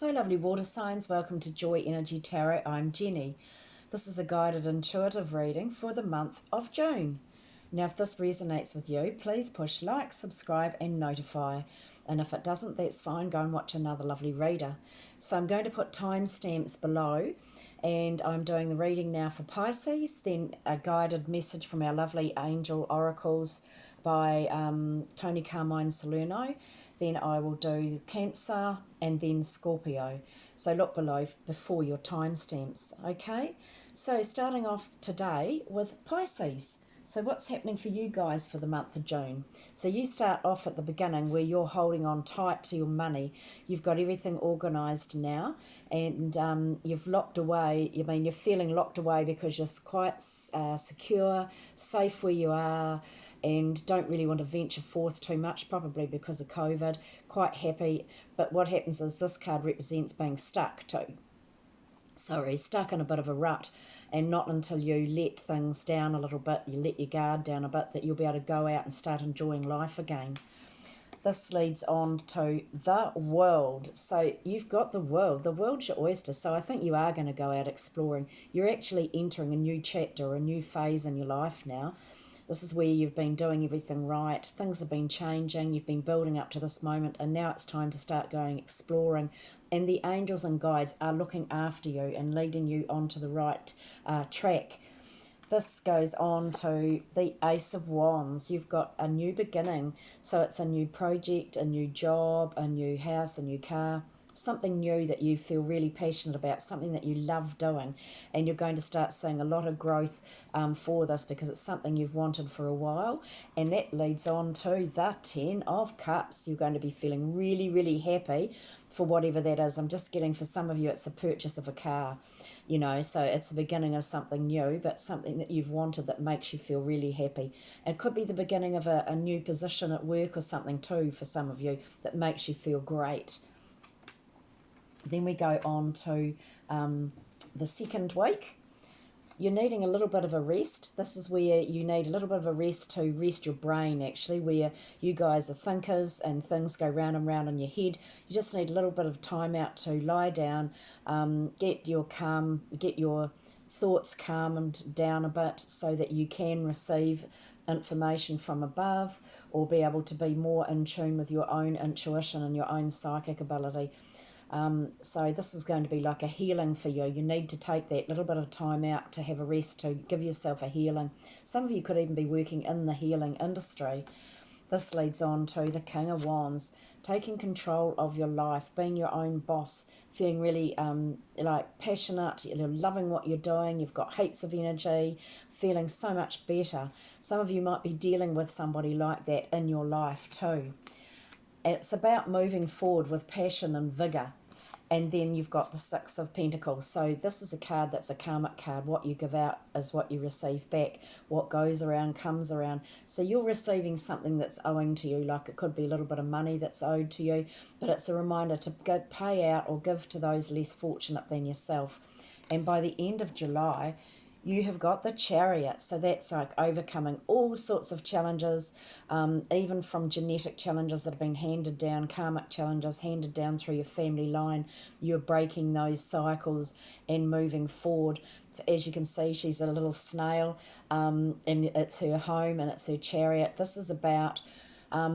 Hi lovely water signs, welcome to Joy Energy Tarot. I'm Jenny. This is a guided intuitive reading for the month of June. Now if this resonates with you, please push like, subscribe and notify. And if it doesn't, that's fine, go and watch another lovely reader. So I'm going to put timestamps below and I'm doing the reading now for Pisces, then a guided message from our lovely angel oracles by Tony Carmine Salerno. Then I will do Cancer and then Scorpio. So look below before your timestamps, okay? So starting off today with Pisces. So what's happening for you guys for the month of June? So you start off at the beginning where you're holding on tight to your money. You've got everything organised now and you've locked away. I mean, you're feeling locked away because you're quite secure, safe where you are, and don't really want to venture forth too much, probably because of COVID, quite happy. But what happens is this card represents being stuck too. Stuck in a bit of a rut, and not until you let things down a little bit, you let your guard down a bit, that you'll be able to go out and start enjoying life again. This leads on to the world. So you've got the world. The world's your oyster. So I think you are going to go out exploring. You're actually entering a new chapter, a new phase in your life now. This is where you've been doing everything right. Things have been changing. You've been building up to this moment, and now it's time to start going exploring. And the angels and guides are looking after you and leading you onto the right track. This goes on to the Ace of Wands. You've got a new beginning. So it's a new project, a new job, a new house, a new car, something new that you feel really passionate about, something that you love doing, and you're going to start seeing a lot of growth for this because it's something you've wanted for a while. And that leads on to the Ten of Cups. You're going to be feeling really, really happy for whatever that is. I'm just getting, for some of you, it's a purchase of a car, so it's the beginning of something new, but something that you've wanted that makes you feel really happy. It could be the beginning of a new position at work or something too for some of you that makes you feel great. Then we go on to the second week. You're needing a little bit of a rest. This is where you need a little bit of a rest to rest your brain, actually, where you guys are thinkers and things go round and round in your head. You just need a little bit of time out to lie down, get your thoughts calmed down a bit so that you can receive information from above or be able to be more in tune with your own intuition and your own psychic ability. So this is going to be like a healing for you. You need to take that little bit of time out to have a rest, to give yourself a healing. Some of you could even be working in the healing industry. This leads on to the King of Wands, taking control of your life, being your own boss, feeling really passionate, you're loving what you're doing, you've got heaps of energy, feeling so much better. Some of you might be dealing with somebody like that in your life too. It's about moving forward with passion and vigour. And then you've got the Six of Pentacles. So this is a card that's a karmic card. What you give out is what you receive back. What goes around comes around. So you're receiving something that's owing to you. Like it could be a little bit of money that's owed to you. But it's a reminder to pay out or give to those less fortunate than yourself. And by the end of July, you have got the Chariot. So that's like overcoming all sorts of challenges, even from genetic challenges that have been handed down, karmic challenges handed down through your family line. You're breaking those cycles and moving forward. As you can see, she's a little snail, and it's her home and it's her chariot. This is about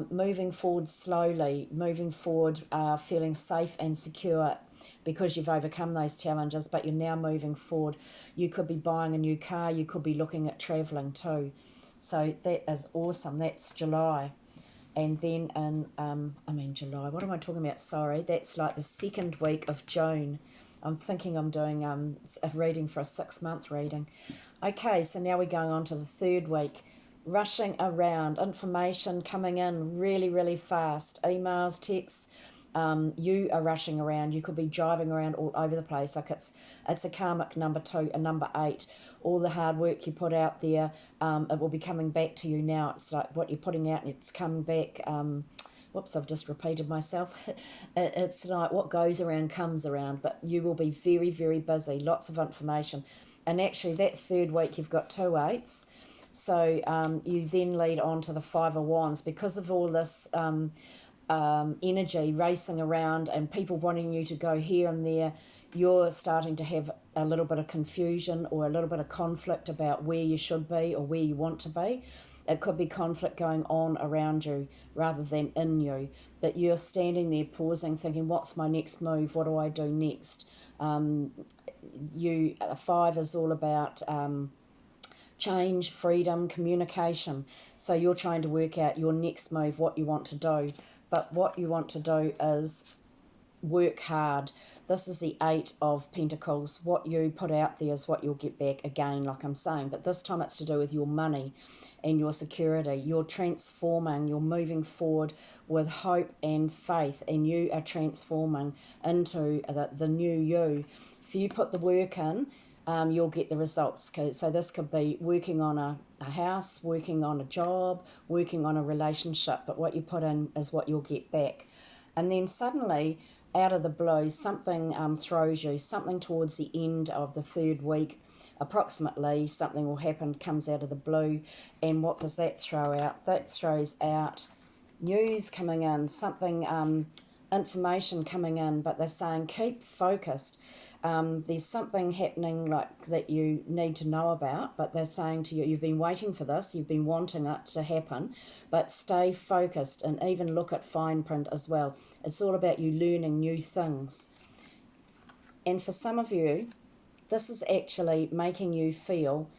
moving forward slowly, moving forward, feeling safe and secure because you've overcome those challenges, but you're now moving forward. You could be buying a new car, you could be looking at travelling too. So that is awesome. That's July. And then in, July, what am I talking about? Sorry, that's like the second week of June. I'm thinking I'm doing a reading for a 6-month reading. Okay, so now we're going on to the third week. Rushing around, information coming in really, really fast. Emails, texts. You are rushing around. You could be driving around all over the place. Like it's a karmic number 2, a number 8. All the hard work you put out there, it will be coming back to you now. It's like what you're putting out and it's coming back. Whoops, I've just repeated myself. It's like what goes around comes around, but you will be very, very busy. Lots of information. And actually that third week you've got 2 8s. So you then lead on to the Five of Wands because of all this energy racing around and people wanting you to go here and there, you're starting to have a little bit of confusion or a little bit of conflict about where you should be or where you want to be. It could be conflict going on around you rather than in you. But you're standing there pausing, thinking, what's my next move? What do I do next? Five is all about change, freedom, communication. So you're trying to work out your next move, what you want to do. But what you want to do is work hard. This is the Eight of Pentacles. What you put out there is what you'll get back again, like I'm saying. But this time it's to do with your money and your security. You're transforming, you're moving forward with hope and faith, and you are transforming into the new you. If you put the work in, you'll get the results. So this could be working on a house, working on a job, working on a relationship, but what you put in is what you'll get back. And then suddenly, out of the blue, something throws you, something towards the end of the third week, approximately, something will happen, comes out of the blue. And what does that throw out? That throws out news coming in, something, information coming in, but they're saying keep focused. There's something happening like that you need to know about, but they're saying to you, you've been waiting for this, you've been wanting it to happen, but stay focused and even look at fine print as well. It's all about you learning new things. And for some of you, this is actually making you feel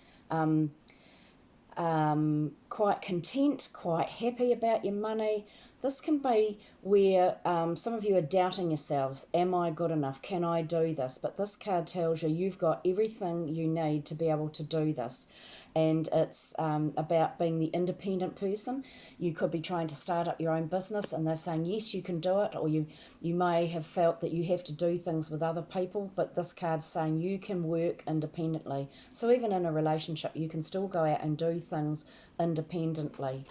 quite content, quite happy about your money. This can be where some of you are doubting yourselves. Am I good enough? Can I do this? But this card tells you you've got everything you need to be able to do this. And it's about being the independent person. You could be trying to start up your own business and they're saying, yes, you can do it. Or you may have felt that you have to do things with other people, but this card's saying you can work independently. So even in a relationship, you can still go out and do things independently.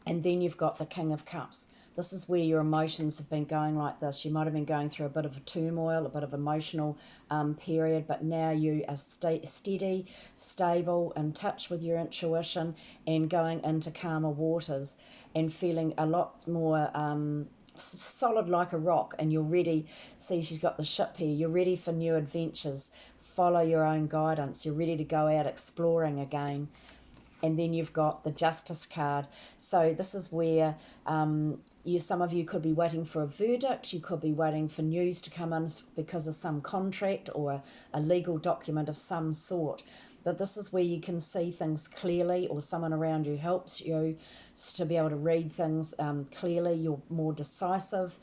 And then you've got the King of Cups. This is where your emotions have been going like this. You might have been going through a bit of a turmoil, a bit of emotional period, but now you are steady, stable, in touch with your intuition and going into calmer waters and feeling a lot more solid like a rock, and you're ready. See, she's got the ship here. You're ready for new adventures. Follow your own guidance. You're ready to go out exploring again. And then you've got the Justice card. So this is where some of you could be waiting for a verdict. You could be waiting for news to come in because of some contract or a legal document of some sort. But this is where you can see things clearly, or someone around you helps you to be able to read things clearly. You're more decisive.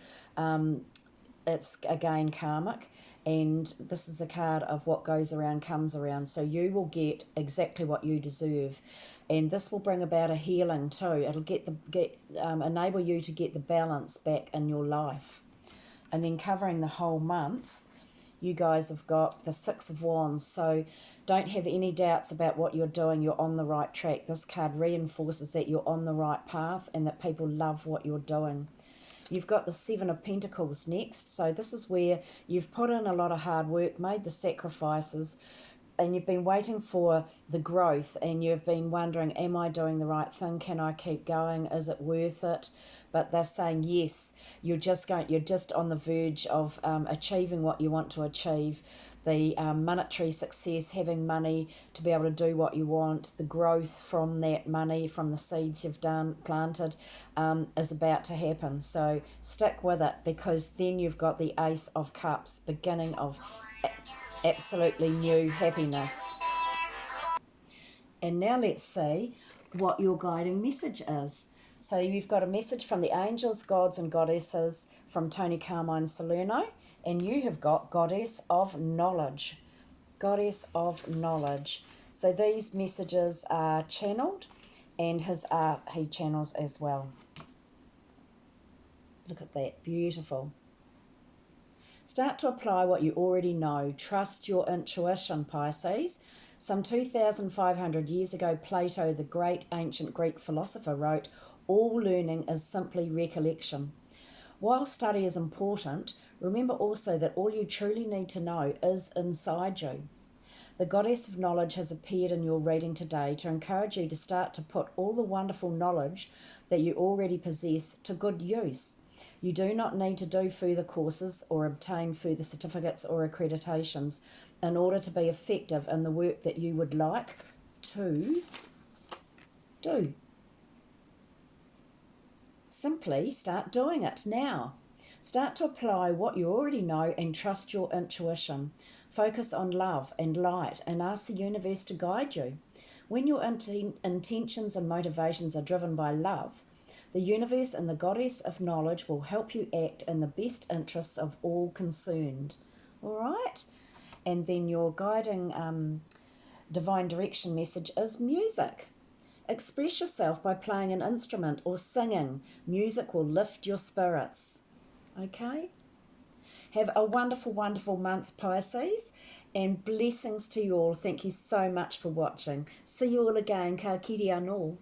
It's again karmic, and this is a card of what goes around comes around. So you will get exactly what you deserve, and this will bring about a healing too. It'll enable you to get the balance back in your life. And then covering the whole month, you guys have got the Six of Wands. So don't have any doubts about what you're doing. You're on the right track. This card reinforces that you're on the right path and that people love what you're doing. You've got the Seven of Pentacles next. So this is where you've put in a lot of hard work, made the sacrifices, and you've been waiting for the growth, and you've been wondering, am I doing the right thing? Can I keep going? Is it worth it? But they're saying yes. You're just on the verge of achieving what you want to achieve. The monetary success, having money to be able to do what you want, the growth from that money, from the seeds you've planted, is about to happen. So stick with it, because then you've got the Ace of Cups, beginning of absolutely new happiness. And now let's see what your guiding message is. So you've got a message from the angels, gods and goddesses, from Tony Carmine Salerno, and you have got Goddess of Knowledge. Goddess of Knowledge. So these messages are channeled, and his art he channels as well. Look at that, beautiful. Start to apply what you already know. Trust your intuition, Pisces. Some 2,500 years ago, Plato, the great ancient Greek philosopher, wrote, "All learning is simply recollection." While study is important, remember also that all you truly need to know is inside you. The goddess of knowledge has appeared in your reading today to encourage you to start to put all the wonderful knowledge that you already possess to good use. You do not need to do further courses or obtain further certificates or accreditations in order to be effective in the work that you would like to do. Simply start doing it now. Start to apply what you already know and trust your intuition. Focus on love and light and ask the universe to guide you. When your intentions and motivations are driven by love, the universe and the goddess of knowledge will help you act in the best interests of all concerned. All right? And then your guiding divine direction message is music. Express yourself by playing an instrument or singing. Music will lift your spirits. Okay? Have a wonderful, wonderful month, Pisces, and blessings to you all. Thank you so much for watching. See you all again. Ka kiri anō.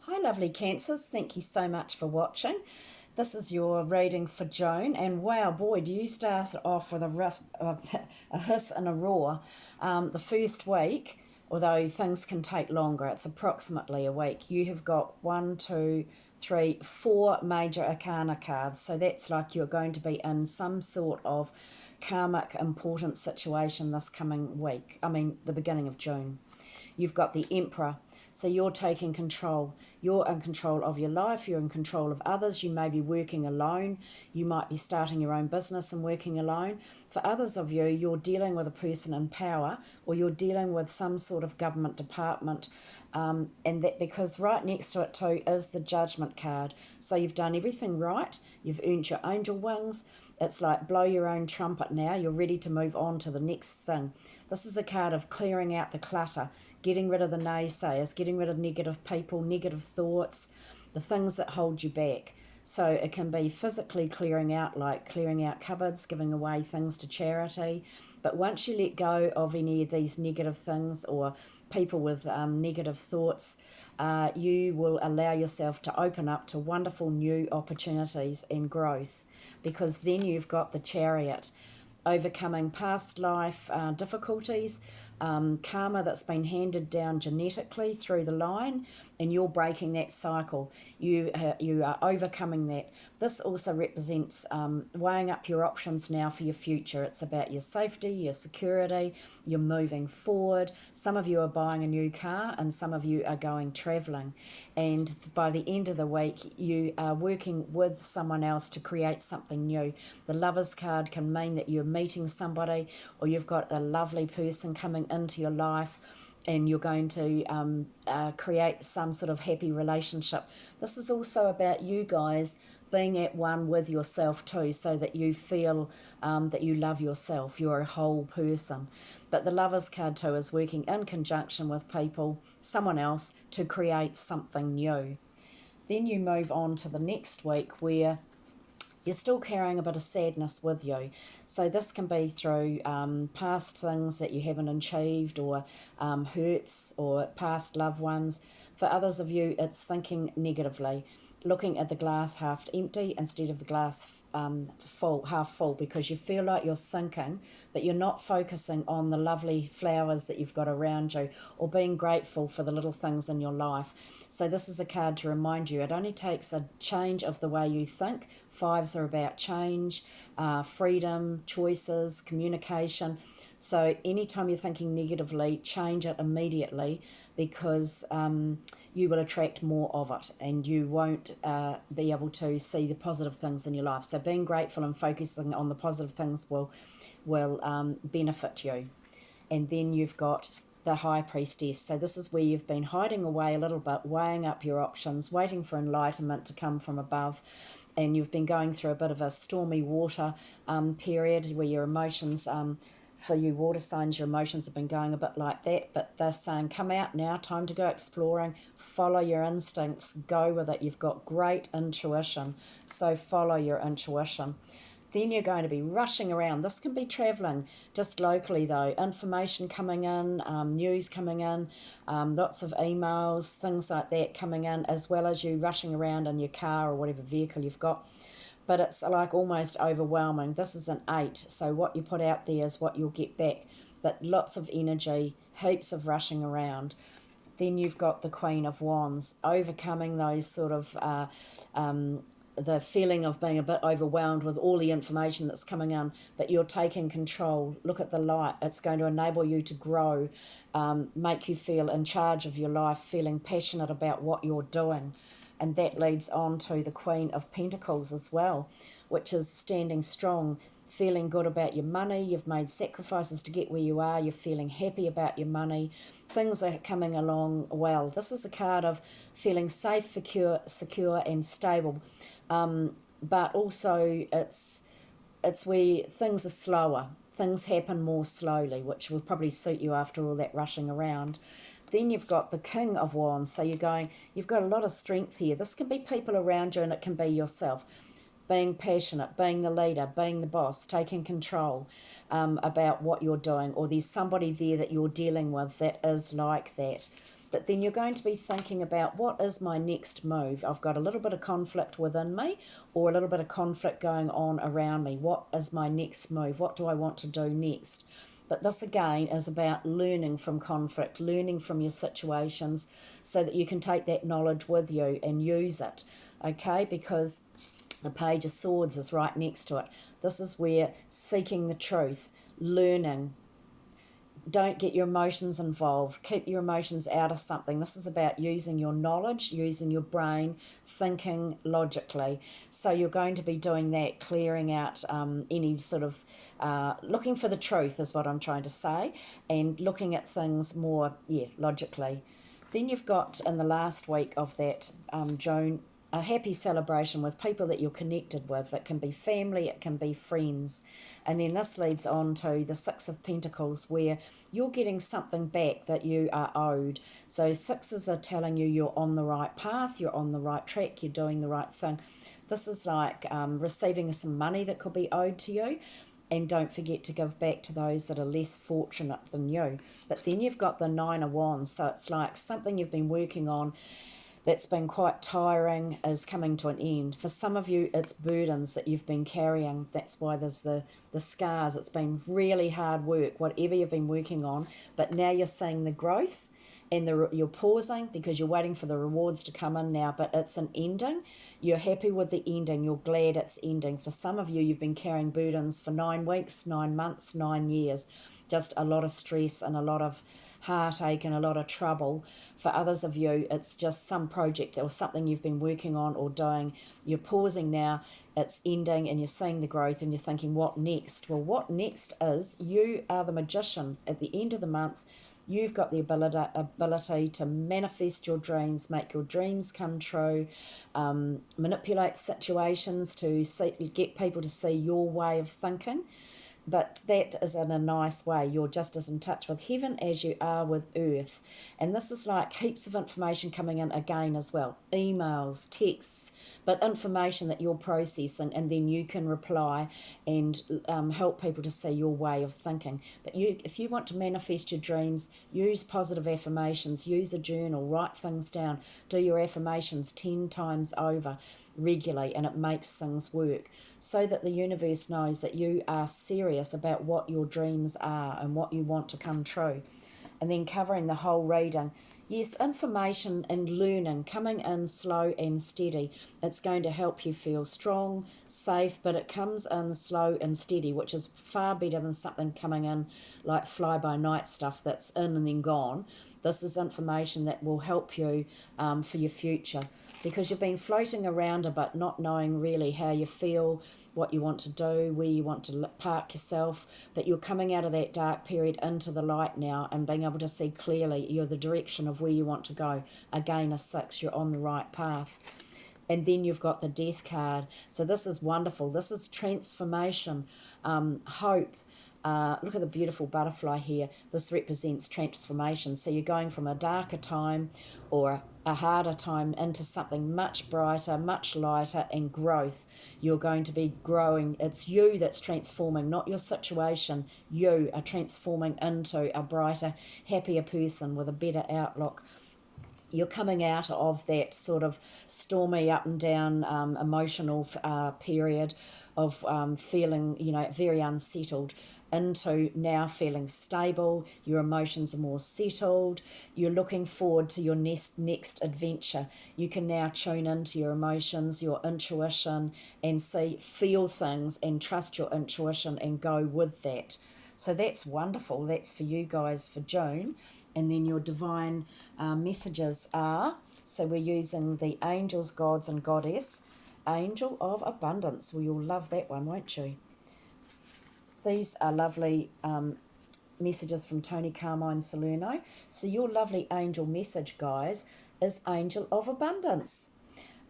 Hi, lovely Cancers. Thank you so much for watching. This is your reading for June, and wow, boy, do you start off with a hiss and a roar. The first week, although things can take longer, it's approximately a week, you have got 4 major arcana cards. So that's like you're going to be in some sort of karmic important situation this coming week. The beginning of June. You've got the Emperor. So you're taking control. You're in control of your life. You're in control of others. You may be working alone. You might be starting your own business and working alone. For others of you, you're dealing with a person in power, or you're dealing with some sort of government department. And that because right next to it too is the Judgment card. So you've done everything right. You've earned your angel wings. It's like blow your own trumpet now. You're ready to move on to the next thing. This is a card of clearing out the clutter, getting rid of the naysayers, getting rid of negative people, negative thoughts, the things that hold you back. So it can be physically clearing out, like clearing out cupboards, giving away things to charity. But once you let go of any of these negative things or people with negative thoughts, you will allow yourself to open up to wonderful new opportunities and growth, because then you've got the Chariot, overcoming past life difficulties, karma that's been handed down genetically through the line, and you're breaking that cycle. You are overcoming that. This also represents weighing up your options now for your future. It's about your safety, your security, you're moving forward. Some of you are buying a new car and some of you are going travelling. And by the end of the week, you are working with someone else to create something new. The Lovers card can mean that you're meeting somebody, or you've got a lovely person coming into your life and you're going to create some sort of happy relationship. This is also about you guys being at one with yourself too, so that you feel that you love yourself. You're a whole person. But the Lovers card too is working in conjunction with people, someone else, to create something new. Then you move on to the next week where you're still carrying a bit of sadness with you. So this can be through past things that you haven't achieved, or hurts, or past loved ones. For others of you, it's thinking negatively, looking at the glass half empty instead of the glass half full, because you feel like you're sinking, but you're not focusing on the lovely flowers that you've got around you, or being grateful for the little things in your life. So this is a card to remind you it only takes a change of the way you think. Fives are about change, freedom, choices, communication. So anytime you're thinking negatively, change it immediately, because you will attract more of it, and you won't be able to see the positive things in your life. So being grateful and focusing on the positive things will benefit you. And then you've got the High Priestess. So this is where you've been hiding away a little bit, weighing up your options, waiting for enlightenment to come from above. And you've been going through a bit of a stormy water period where your emotions, for you water signs, your emotions have been going a bit like that. But they're saying, come out now, time to go exploring, follow your instincts, go with it. You've got great intuition, so follow your intuition. Then you're going to be rushing around. This can be travelling, just locally though. Information coming in, news coming in, lots of emails, things like that coming in, as well as you rushing around in your car or whatever vehicle you've got. but it's like almost overwhelming. This is an 8, so what you put out there is what you'll get back, but lots of energy, heaps of rushing around. Then you've got the Queen of Wands, overcoming those sort of the feeling of being a bit overwhelmed with all the information that's coming in, but you're taking control. Look at the light. It's going to enable you to grow, make you feel in charge of your life, feeling passionate about what you're doing. And that leads on to the Queen of Pentacles as well, which is standing strong, feeling good about your money. You've made sacrifices to get where you are. You're feeling happy about your money. Things are coming along well. This is a card of feeling safe, secure and stable. But also it's where things are slower. Things happen more slowly, which will probably suit you after all that rushing around. Then you've got the King of Wands. So you've got a lot of strength here. This can be people around you and it can be yourself. Being passionate, being the leader, being the boss, taking control about what you're doing, or there's somebody there that you're dealing with that is like that. But then you're going to be thinking about, what is my next move? I've got a little bit of conflict within me or a little bit of conflict going on around me. What is my next move? What do I want to do next? But this again is about learning from conflict, learning from your situations so that you can take that knowledge with you and use it, okay? Because the Page of Swords is right next to it. This is where seeking the truth, learning. Don't get your emotions involved. Keep your emotions out of something. This is about using your knowledge, using your brain, thinking logically. So you're going to be doing that, clearing out any sort of looking for the truth is what I'm trying to say, and looking at things more, logically. Then you've got, in the last week of that June, a happy celebration with people that you're connected with. It can be family, it can be friends. And then this leads on to the Six of Pentacles, where you're getting something back that you are owed. So sixes are telling you you're on the right path, you're on the right track, you're doing the right thing. This is like receiving some money that could be owed to you. And don't forget to give back to those that are less fortunate than you. But then you've got the Nine of Wands. So it's like something you've been working on that's been quite tiring is coming to an end. For some of you, it's burdens that you've been carrying. That's why there's the scars. It's been really hard work, whatever you've been working on. But now you're seeing the growth, and you're pausing because you're waiting for the rewards to come in now. But it's an ending. You're happy with the ending. You're glad it's ending. For some of you, you've been carrying burdens for 9 weeks, 9 months, 9 years. Just a lot of stress and a lot of heartache and a lot of trouble. For others of you, it's just some project or something you've been working on or doing. You're pausing now, it's ending, and you're seeing the growth, and you're thinking, what next? Well, what next is, you are the magician. At the end of the month, you've got the ability to manifest your dreams, make your dreams come true, manipulate situations to get people to see your way of thinking. But that is in a nice way. You're just as in touch with heaven as you are with earth. And this is like heaps of information coming in again as well. Emails, texts, but information that you're processing, and then you can reply and help people to see your way of thinking. But if you want to manifest your dreams, use positive affirmations, use a journal, write things down, do your affirmations 10 times over regularly, and it makes things work, so that the universe knows that you are serious about what your dreams are and what you want to come true. And then covering the whole reading, yes, information and learning coming in slow and steady. It's going to help you feel strong, safe, but it comes in slow and steady, which is far better than something coming in like fly-by-night stuff that's in and then gone. This is information that will help you for your future, because you've been floating around a bit, not knowing really how you feel, what you want to do, where you want to park yourself. But you're coming out of that dark period into the light now and being able to see clearly you're the direction of where you want to go. Again, a 6, you're on the right path. And then you've got the Death card. So this is wonderful. This is transformation, hope. Look at the beautiful butterfly here. This represents transformation. So you're going from a darker time or a harder time into something much brighter, much lighter, and growth. You're going to be growing. It's you that's transforming, not your situation. You are transforming into a brighter, happier person with a better outlook. you're coming out of that sort of stormy up and down emotional period of feeling, very unsettled, into now feeling stable. Your emotions are more settled. You're looking forward to your next adventure. You can now tune into your emotions, your intuition, and feel things and trust your intuition and go with that. So that's wonderful. That's for you guys for June. And then your divine messages are, so we're using the angels, gods, and goddess. Angel of abundance. Well, you'll love that one, won't you? These are lovely messages from Tony Carmine Salerno. So your lovely angel message, guys, is angel of abundance.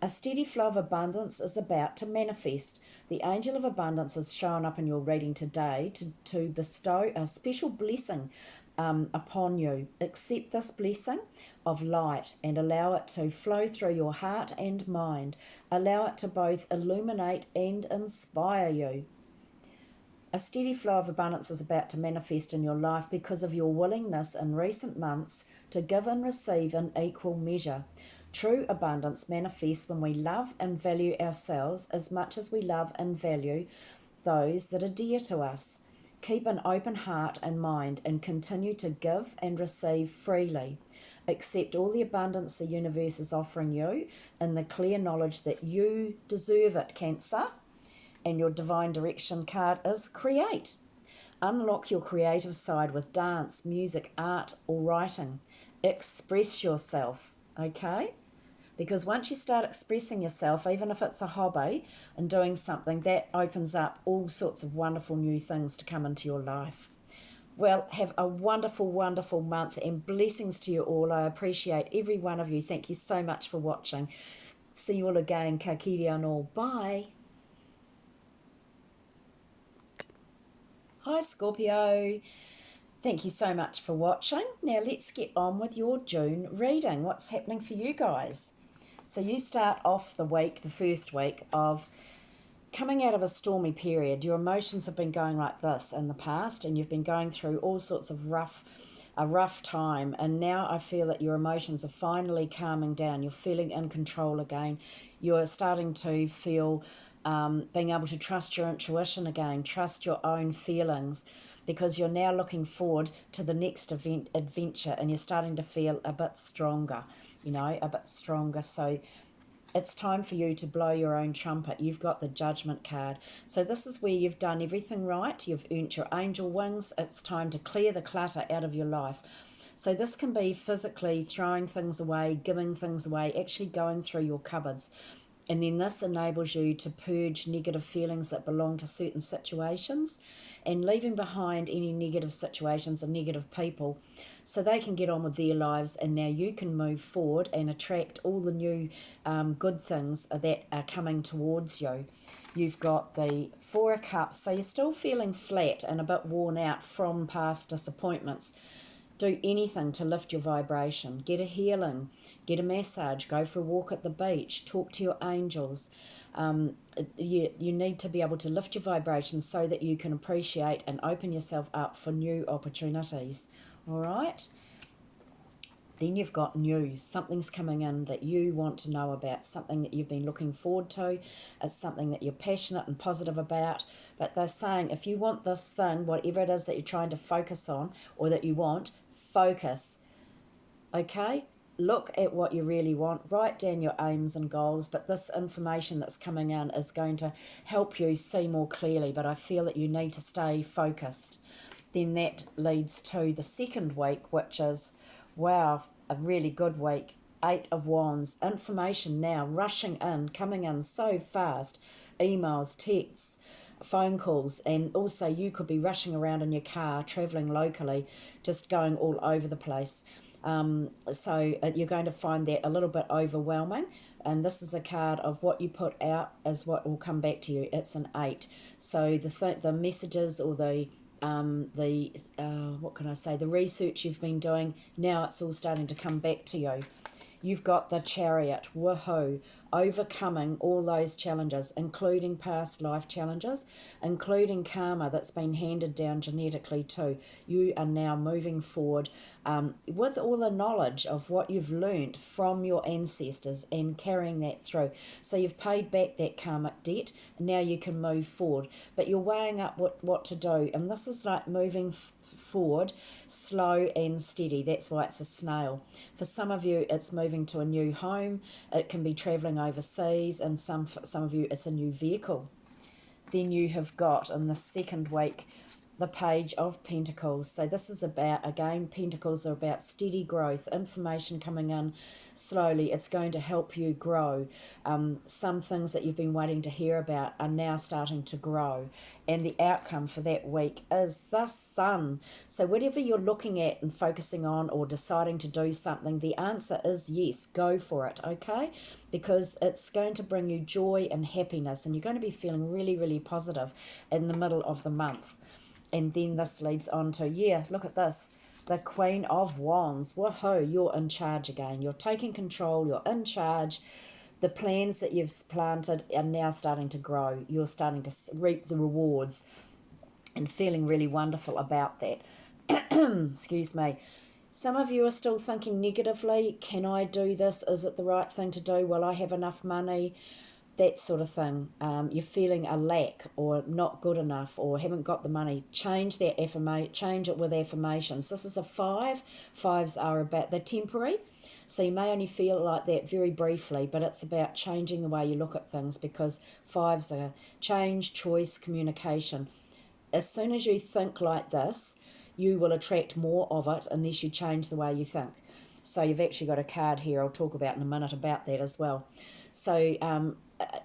A steady flow of abundance is about to manifest. The angel of abundance is showing up in your reading today to bestow a special blessing upon you. Accept this blessing of light and allow it to flow through your heart and mind. Allow it to both illuminate and inspire you. A steady flow of abundance is about to manifest in your life because of your willingness in recent months to give and receive in equal measure. True abundance manifests when we love and value ourselves as much as we love and value those that are dear to us. Keep an open heart and mind and continue to give and receive freely. Accept all the abundance the universe is offering you in the clear knowledge that you deserve it, Cancer. And your divine direction card is create. Unlock your creative side with dance, music, art, or writing. Express yourself, okay? Because once you start expressing yourself, even if it's a hobby and doing something, that opens up all sorts of wonderful new things to come into your life. Well, have a wonderful, wonderful month and blessings to you all. I appreciate every one of you. Thank you so much for watching. See you all again. Ka kiri anō. Bye. Hi, Scorpio. Thank you so much for watching. Now let's get on with your June reading. What's happening for you guys? So you start off the week, the first week of coming out of a stormy period. Your emotions have been going like this in the past, and you've been going through all sorts of a rough time. And now I feel that your emotions are finally calming down. You're feeling in control again. You're starting to feel being able to trust your intuition again, trust your own feelings, because you're now looking forward to the next adventure, and you're starting to feel a bit stronger, a bit stronger. So it's time for you to blow your own trumpet. You've got the Judgment card. So this is where you've done everything right. You've earned your angel wings. It's time to clear the clutter out of your life. So this can be physically throwing things away, giving things away, actually going through your cupboards. And then this enables you to purge negative feelings that belong to certain situations and leaving behind any negative situations and negative people so they can get on with their lives, and now you can move forward and attract all the new good things that are coming towards you. You've got the Four of Cups, so you're still feeling flat and a bit worn out from past disappointments. Do anything to lift your vibration. Get a healing, get a massage, go for a walk at the beach, talk to your angels. You need to be able to lift your vibration so that you can appreciate and open yourself up for new opportunities. All right? Then you've got news. Something's coming in that you want to know about, something that you've been looking forward to. It's something that you're passionate and positive about. But they're saying if you want this thing, whatever it is that you're trying to focus on or that you want, focus. Okay? Look at what you really want. Write down your aims and goals. But this information that's coming in is going to help you see more clearly. But I feel that you need to stay focused. Then that leads to the second week, which is, wow, a really good week. 8 of Wands. Information now rushing in, coming in so fast. Emails, texts, phone calls, and also you could be rushing around in your car, travelling locally, just going all over the place. So you're going to find that a little bit overwhelming, and this is a card of what you put out is what will come back to you. It's an 8. So the messages or what can I say, the research you've been doing, now it's all starting to come back to you. You've got the Chariot. Woohoo. overcoming all those challenges, including past life challenges, including karma that's been handed down genetically too. You are now moving forward with all the knowledge of what you've learned from your ancestors and carrying that through. So you've paid back that karmic debt, and now you can move forward. But you're weighing up what to do, and this is like moving forward slow and steady. That's why it's a snail. For some of you, it's moving to a new home. It can be traveling overseas, and for some of you, it's a new vehicle. Then you have got in the second week the Page of Pentacles. So this is about, again, Pentacles are about steady growth, information coming in slowly. It's going to help you grow. Some things that you've been waiting to hear about are now starting to grow. And the outcome for that week is the Sun. So whatever you're looking at and focusing on or deciding to do something, the answer is yes, go for it, okay? Because it's going to bring you joy and happiness, and you're going to be feeling really, really positive in the middle of the month. And then this leads on to, yeah, look at this. The Queen of Wands. Woohoo, you're in charge again. You're taking control. You're in charge. The plans that you've planted are now starting to grow. You're starting to reap the rewards and feeling really wonderful about that. Excuse me. Some of you are still thinking negatively. Can I do this? Is it the right thing to do? Will I have enough money? That sort of thing. You're feeling a lack or not good enough or haven't got the money. Change that change it with affirmations. This is a 5. 5s are about, they're temporary. So you may only feel like that very briefly, but it's about changing the way you look at things, because 5s are change, choice, communication. As soon as you think like this, you will attract more of it unless you change the way you think. So you've actually got a card here I'll talk about in a minute about that as well. So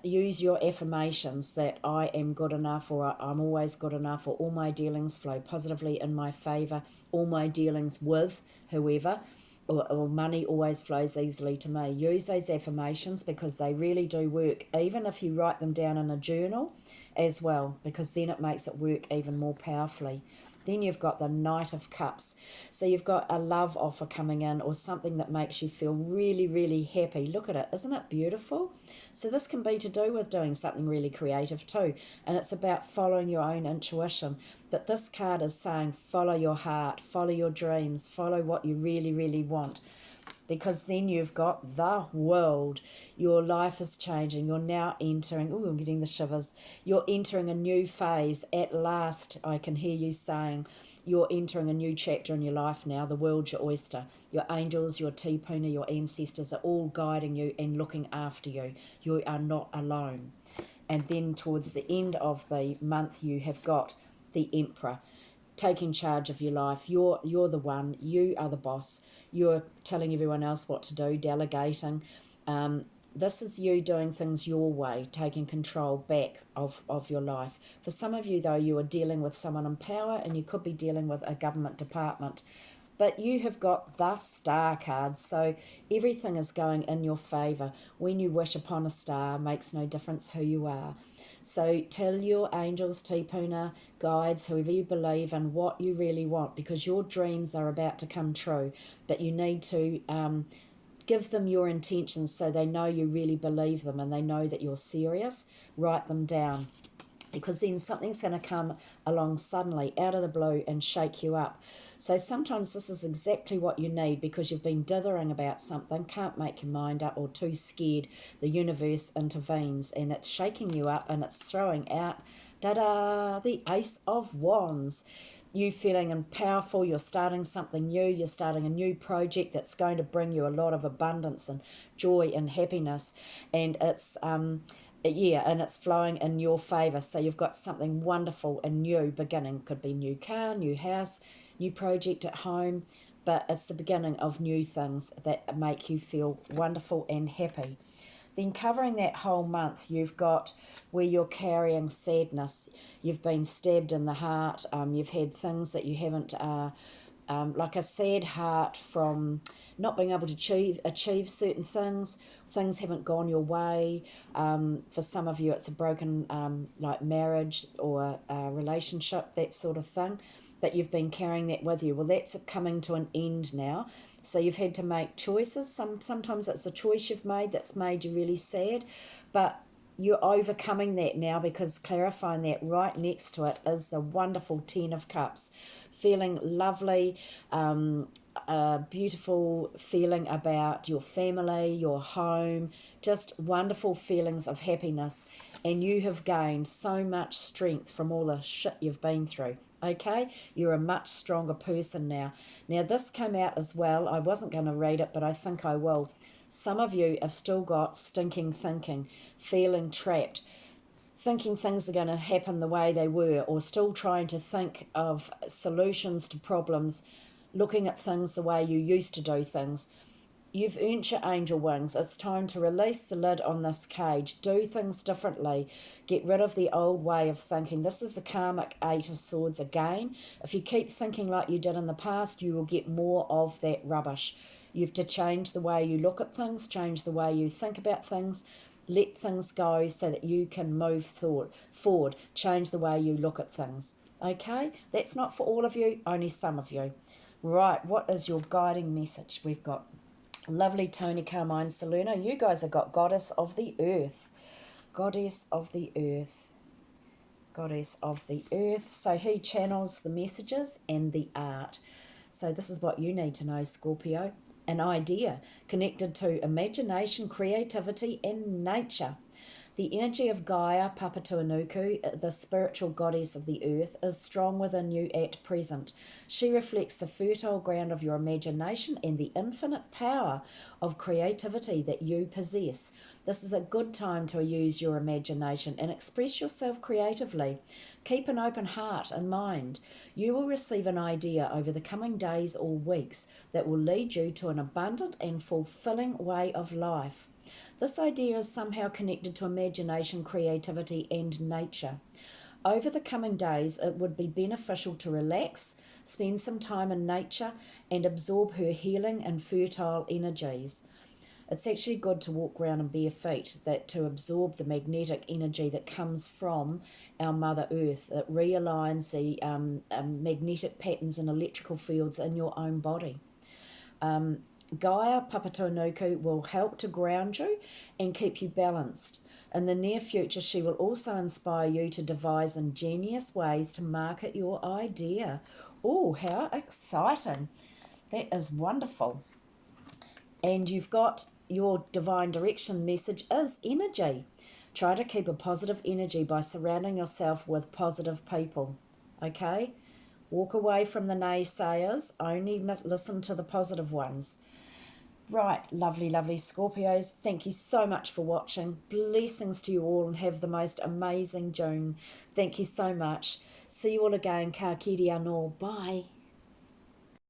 use your affirmations that I am good enough, or I'm always good enough, or all my dealings flow positively in my favour, all my dealings with whoever, or money always flows easily to me. Use those affirmations because they really do work, even if you write them down in a journal as well, because then it makes it work even more powerfully. Then you've got the Knight of Cups. So you've got a love offer coming in, or something that makes you feel really, really happy. Look at it. Isn't it beautiful? So this can be to do with doing something really creative too. And it's about following your own intuition. But this card is saying follow your heart, follow your dreams, follow what you really, really want. Because then you've got the World. Your life is changing. You're now entering, oh, I'm getting the shivers. You're entering a new phase. At last, I can hear you saying, you're entering a new chapter in your life now. The world's your oyster. Your angels, your tipuna, your ancestors are all guiding you and looking after you. You are not alone. And then towards the end of the month, you have got the Emperor, taking charge of your life. You're the one. You are the boss. You're telling everyone else what to do, delegating. This is you doing things your way, taking control back of your life. For some of you, though, you are dealing with someone in power, and you could be dealing with a government department. But you have got the Star card, so everything is going in your favour. When you wish upon a star, makes no difference who you are. So tell your angels, tipuna, guides, whoever you believe in, what you really want, because your dreams are about to come true. But you need to give them your intentions so they know you really believe them and they know that you're serious. Write them down, because then something's going to come along suddenly out of the blue and shake you up. So sometimes this is exactly what you need, because you've been dithering about something, can't make your mind up, or too scared. The universe intervenes and it's shaking you up, and it's throwing out, da-da, the Ace of Wands. You feeling powerful, you're starting something new, you're starting a new project that's going to bring you a lot of abundance and joy and happiness. And it's and it's flowing in your favour. So you've got something wonderful and new beginning. Could be new car, new house, new project at home, but it's the beginning of new things that make you feel wonderful and happy. Then covering that whole month, you've got where you're carrying sadness. You've been stabbed in the heart. You've had things that you haven't, like a sad heart from not being able to achieve certain things. Things haven't gone your way. For some of you, it's a broken like marriage or a relationship, that sort of thing. but you've been carrying that with you. Well, that's coming to an end now. So you've had to make choices. Sometimes it's a choice you've made that's made you really sad, but you're overcoming that now, because clarifying that right next to it is the wonderful Ten of Cups. Feeling lovely, a beautiful feeling about your family, your home, just wonderful feelings of happiness. And you have gained so much strength from all the shit you've been through. Okay, you're a much stronger person now. Now, this came out as well. I wasn't going to read it, but I think I will. Some of you have still got stinking thinking, feeling trapped, thinking things are going to happen the way they were, or still trying to think of solutions to problems, looking at things the way you used to do things. You've earned your angel wings. It's time to release the lid on this cage. Do things differently. Get rid of the old way of thinking. This is the karmic Eight of Swords again. If you keep thinking like you did in the past, you will get more of that rubbish. You have to change the way you look at things, change the way you think about things, let things go so that you can move forward, change the way you look at things. Okay? That's not for all of you, only some of you. Right, what is your guiding message? We've got lovely Tony Carmine Salerno. You guys have got Goddess of the Earth. Goddess of the Earth. Goddess of the Earth. So he channels the messages and the art. So this is what you need to know, Scorpio. An idea connected to imagination, creativity, and nature. The energy of Gaia, Papatuanuku, the spiritual goddess of the earth, is strong within you at present. She reflects the fertile ground of your imagination and the infinite power of creativity that you possess. This is a good time to use your imagination and express yourself creatively. Keep an open heart and mind. You will receive an idea over the coming days or weeks that will lead you to an abundant and fulfilling way of life. This idea is somehow connected to imagination, creativity, and nature. Over the coming days, it would be beneficial to relax, spend some time in nature, and absorb her healing and fertile energies. It's actually good to walk around in bare feet, that to absorb the magnetic energy that comes from our Mother Earth. It realigns the magnetic patterns and electrical fields in your own body. Gaia Papatuanuku will help to ground you and keep you balanced. In the near future, she will also inspire you to devise ingenious ways to market your idea. Oh, how exciting! That is wonderful. And you've got your divine direction message is energy. Try to keep a positive energy by surrounding yourself with positive people. Okay? Walk away from the naysayers. Only listen to the positive ones. Right, lovely, lovely Scorpios. Thank you so much for watching. Blessings to you all and have the most amazing June. Thank you so much. See you all again. Ka kiri anō. Bye.